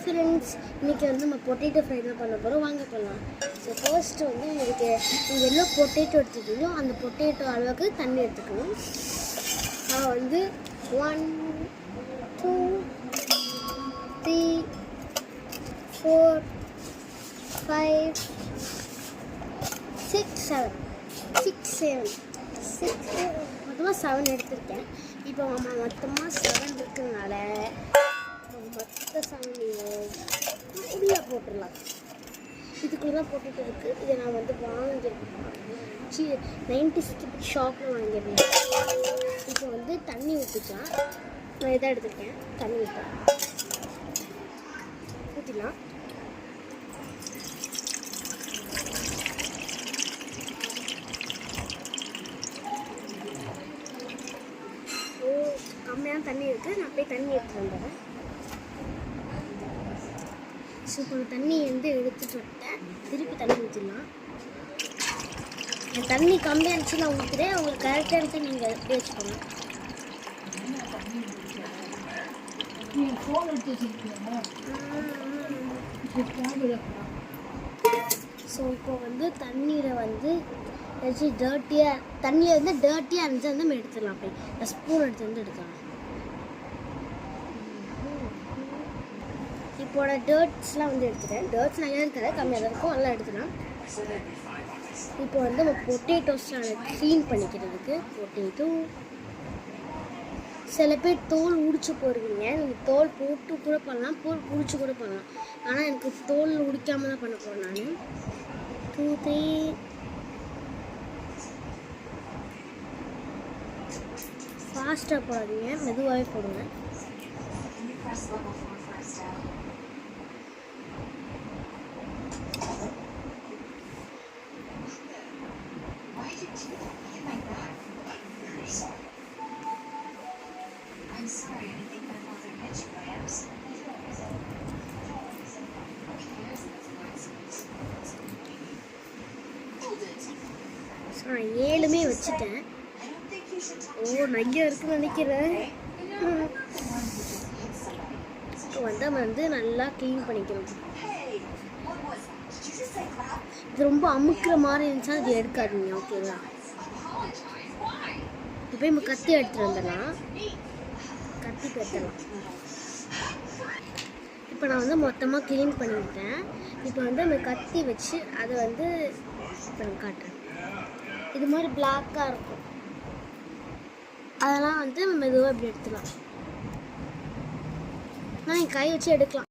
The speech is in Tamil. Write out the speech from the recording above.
ஃப்ரெண்ட்ஸ், இன்றைக்கி வந்து நம்ம பொட்டேட்டோ ஃப்ரை தான் பண்ண போகிறோம். வாங்க பண்ணலாம். ஸோ ஃபர்ஸ்ட்டு வந்து உங்களுக்கு நீங்கள் எவ்வளோ பொட்டேட்டோ எடுத்துக்கணும் அந்த பொட்டேட்டோ அளவுக்கு தண்ணி எடுத்துக்கணும். நான் வந்து 1 2 3 4 5 6 7 மொத்தமாக 7 எடுத்திருக்கேன். இப்போ நம்ம மொத்தமாக 7 இருக்கிறதுனால மொத்த 7 உள்ளே போட்டுடலாம். இதுக்குள்ளே தான் போட்டுட்டு இருக்குது. இதை நான் வந்து வாங்கியிருக்கேன் 90 ஷாப்பில் வாங்கியிருந்தேன். இப்போ வந்து தண்ணி ஊற்றிக்கலாம். நான் இதாக எடுத்துருக்கேன். தண்ணி ஊற்றிக்கலாம். கம்மியான தண்ணி இருக்குது. நான் போய் தண்ணி எடுத்துகிட்டு வந்துடுறேன். ஸோ இப்போ தண்ணி வந்து எடுத்துட்டு விட்டேன். திருப்பி தண்ணி ஊற்றிடலாம். தண்ணி கம்மியாக இருந்துச்சு நான் ஊற்றுறேன். உங்களுக்கு கரெக்டாக எடுத்து நீங்கள் எப்படி வச்சுக்கோங்க. ஸோ இப்போ வந்து தண்ணீரை வந்து ஏதாச்சும் தண்ணியை வந்து டர்ட்டியாக இருந்துச்சு வந்து நம்ம எடுத்துடலாம். போய் ஸ்பூன் எடுத்து எடுக்கலாம். இப்போட டர்ட்ஸ்லாம் வந்து எடுத்துட்டேன். டர்ட்ஸ் நிறையா இருக்காது, கம்மியாக தான் இருக்கும். நல்லா எடுத்துக்கலாம். இப்போ வந்து நம்ம பொட்டேட்டோஸ்லாம் க்ளீன் பண்ணிக்கிறதுக்கு பொட்டேட்டோ சில பேர் தோல் உடிச்சு போடுவீங்க. நீங்கள் தோல் போட்டு கூட பண்ணலாம், தோல் உடிச்சு கூட பண்ணலாம். ஆனால் எனக்கு தோல் உடிக்காமல் தான் பண்ண போகிறேன். நான் 2 3 ஃபாஸ்ட்டாக போடாதீங்க, மெதுவாகவே போடுங்க. நான் 7 வச்சுட்டேன். நிறைய இருக்குன்னு நினைக்கிறேன். வந்து நல்லா க்ளீன் பண்ணிக்கணும். இது ரொம்ப அமுக்கிற மாதிரி இருந்துச்சுன்னா அது எடுக்காதீங்க. ஓகேவா? இப்போ நம்ம கத்தி எடுத்துகிட்டு வந்துடலாம். கத்தி எடுத்துடலாம். இப்போ நான் வந்து மொத்தமாக க்ளீன் பண்ணிவிட்டேன். இப்போ வந்து நம்ம கத்தி வச்சு அதை வந்து இப்போ நான் காட்டுறேன். இது மாதிரி பிளாக்காக இருக்கும். அதெல்லாம் வந்து மெதுவாக இப்படி எடுத்துக்கலாம். நான் என் கை வச்சு எடுக்கலாம்.